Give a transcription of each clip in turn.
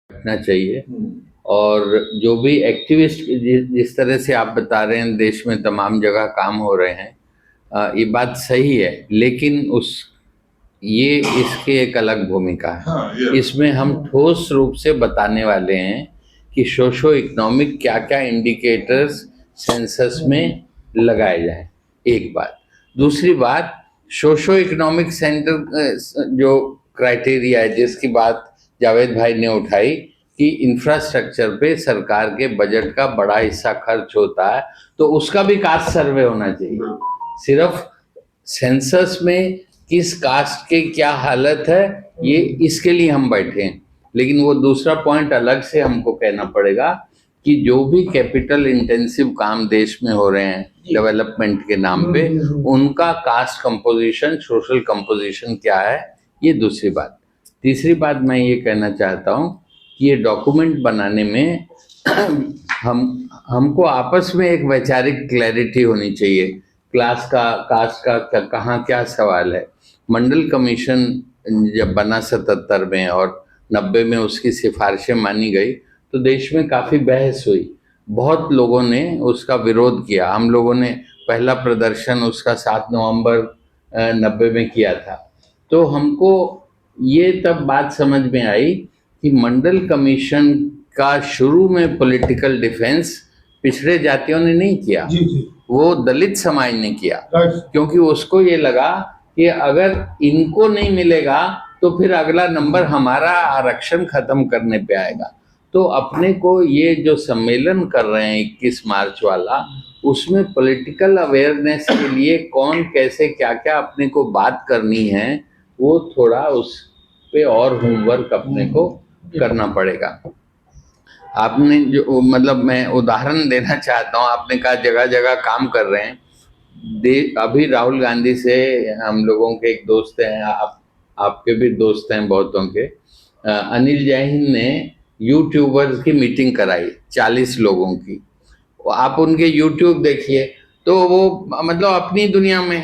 रखना चाहिए। और जो भी एक्टिविस्ट जिस तरह से आप बता रहे हैं देश में तमाम जगह काम हो रहे हैं, ये बात सही है, लेकिन ये इसकी एक अलग भूमिका है। हाँ, इसमें हम ठोस रूप से बताने वाले हैं कि सोशो इकोनॉमिक क्या क्या इंडिकेटर्स सेंसस में लगाए जाएं। एक बात। दूसरी बात, सोशो इकोनॉमिक सेंटर जो क्राइटेरिया है जिसकी बात जावेद भाई ने उठाई कि इंफ्रास्ट्रक्चर पे सरकार के बजट का बड़ा हिस्सा खर्च होता है, तो उसका भी कास्ट सर्वे होना चाहिए। सिर्फ सेंसस में किस कास्ट के क्या हालत है ये इसके लिए हम बैठे हैं, लेकिन वो दूसरा पॉइंट अलग से हमको कहना पड़ेगा कि जो भी कैपिटल इंटेंसिव काम देश में हो रहे हैं डेवलपमेंट के नाम पे, उनका कास्ट कंपोजिशन, सोशल कंपोजिशन क्या है, ये दूसरी बात। तीसरी बात मैं ये कहना चाहता हूँ कि ये डॉक्यूमेंट बनाने में हमको आपस में एक वैचारिक क्लैरिटी होनी चाहिए। क्लास का, कास्ट का कहाँ क्या सवाल है। मंडल कमीशन जब बना 77 में और 90 में उसकी सिफारिशें मानी गई तो देश में काफ़ी बहस हुई, बहुत लोगों ने उसका विरोध किया। हम लोगों ने पहला प्रदर्शन उसका 7 नवंबर 90 में किया था। तो हमको ये तब बात समझ में आई कि मंडल कमीशन का शुरू में पॉलिटिकल डिफेंस पिछड़े जातियों ने नहीं किया, वो दलित समाज ने किया, क्योंकि उसको ये लगा कि अगर इनको नहीं मिलेगा तो फिर अगला नंबर हमारा आरक्षण खत्म करने पे आएगा। तो अपने को ये जो सम्मेलन कर रहे हैं 21 मार्च वाला, उसमें पॉलिटिकल अवेयरनेस के लिए कौन कैसे क्या क्या अपने को बात करनी है, वो थोड़ा उस पे और होमवर्क अपने को करना पड़ेगा। आपने जो, मतलब मैं उदाहरण देना चाहता हूँ, आपने कहा जगह जगह काम कर रहे हैं। अभी राहुल गांधी से हम लोगों के एक दोस्त हैं, आपके भी दोस्त हैं बहुतों के, अनिल जैन ने यूट्यूबर्स की मीटिंग कराई 40 लोगों की। आप उनके यूट्यूब देखिए तो वो मतलब अपनी दुनिया में,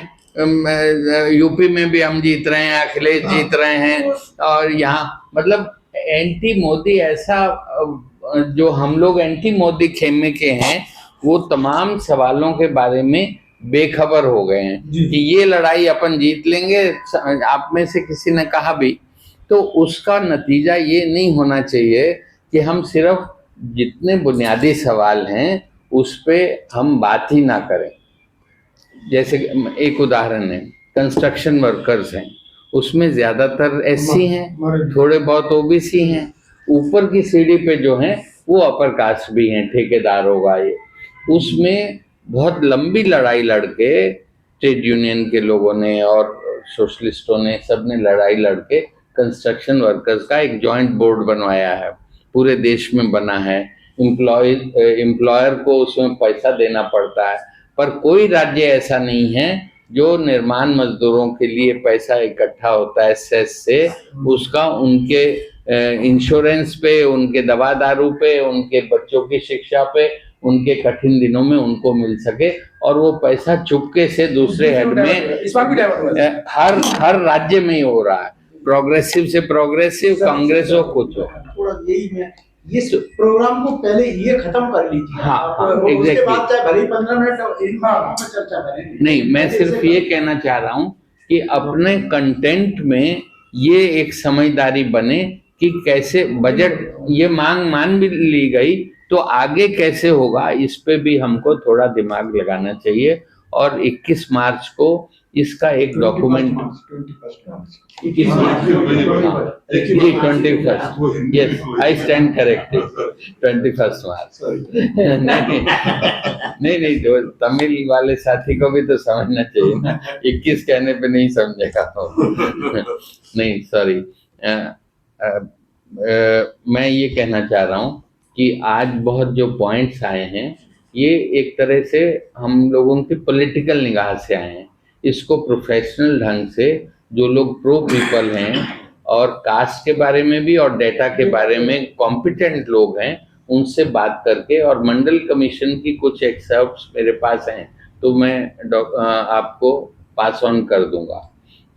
यूपी में भी हम जीत रहे हैं, अखिलेश जीत रहे हैं, और यहाँ मतलब एंटी मोदी ऐसा, जो हम लोग एंटी मोदी खेमे के हैं वो तमाम सवालों के बारे में बेखबर हो गए हैं कि ये लड़ाई अपन जीत लेंगे। आप में से किसी ने कहा भी, तो उसका नतीजा ये नहीं होना चाहिए कि हम सिर्फ जितने बुनियादी सवाल हैं उस पे हम बात ही ना करें। जैसे एक उदाहरण है, कंस्ट्रक्शन वर्कर्स हैं, उसमें ज्यादातर एससी हैं, थोड़े बहुत ओबीसी हैं, ऊपर की सीढ़ी पे जो हैं वो अपर कास्ट भी हैं, ठेकेदार होगा ये। उसमें बहुत लंबी लड़ाई लड़के ट्रेड यूनियन के लोगों ने और सोशलिस्टों ने, सब ने लड़ाई लड़के कंस्ट्रक्शन वर्कर्स का एक जॉइंट बोर्ड बनवाया है, पूरे देश में बना है। एम्प्लॉयर को उसमें पैसा देना पड़ता है, पर कोई राज्य ऐसा नहीं है जो निर्माण मजदूरों के लिए पैसा इकट्ठा होता है सेस से, उसका उनके इंश्योरेंस पे, उनके दवा दारू पे, उनके बच्चों की शिक्षा पे, उनके कठिन दिनों में उनको मिल सके, और वो पैसा चुपके से दूसरे हेड में हर राज्य में ही हो रहा है। प्रोग्रेसिव से प्रोग्रेसिव, कांग्रेस हो कुछ हो, यही मैं इस प्रोग्राम को पहले ये खत्म कर लीजिए। हाँ, उसके बाद चाहे भले 15 मिनट इन बातों पर चर्चा करें। नहीं, मैं सिर्फ ये कहना चाह रहा हूँ कि अपने कंटेंट में ये एक समझदारी बने कि कैसे बजट, ये मांग मान भी ली गई तो आगे कैसे होगा, इस पे भी हमको थोड़ा दिमाग लगाना चाहिए। और 21 मार्च को इसका एक document, 21 yes, I stand corrected, 21 मार्च। नहीं, तो तमिल वाले साथी को भी तो समझना चाहिए ना, 21 कहने पे नहीं समझेगा तो। नहीं, सॉरी, मैं ये कहना चाह रहा हूँ कि आज बहुत जो पॉइंट्स आए हैं ये एक तरह से हम लोगों की पॉलिटिकल निगाह से आए हैं। इसको प्रोफेशनल ढंग से जो लोग प्रो पीपल हैं और कास्ट के बारे में भी और डेटा के बारे में कॉम्पिटेंट लोग हैं, उनसे बात करके, और मंडल कमीशन की कुछ एक्सर्प्ट्स मेरे पास हैं तो मैं आपको पास ऑन कर दूंगा।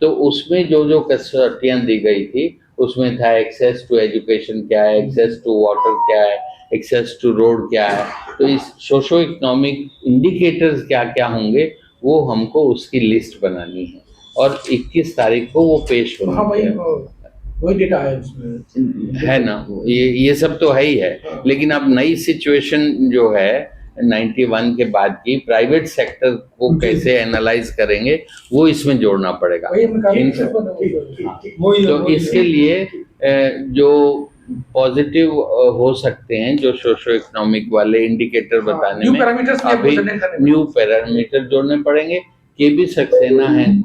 तो उसमें जो जो कसौटियाँ दी गई थी उसमें था एक्सेस टू एजुकेशन क्या है, एक्सेस टू वाटर क्या है, एक्सेस टू रोड क्या है। तो इस सोशो इकोनॉमिक इंडिकेटर्स क्या क्या होंगे वो हमको उसकी लिस्ट बनानी है और 21 तारीख को वो पेश हाँ होनी भाई है। वही डेटा है उसमें है ना, ये सब तो है ही है। हाँ। लेकिन अब नई सिचुएशन जो है 91 के बाद की, प्राइवेट सेक्टर को जी। कैसे एनालाइज करेंगे वो इसमें जोड़ना पड़ेगा। वही हमने कहा इन- तो इसके लिए जो पॉजिटिव हो सकते हैं, जो सोशो इकोनॉमिक वाले इंडिकेटर हाँ, बताने न्यू में पैरामीटर्स अभी न्यू पैरामीटर जोड़ने पड़ेंगे। के बी सक्सेना है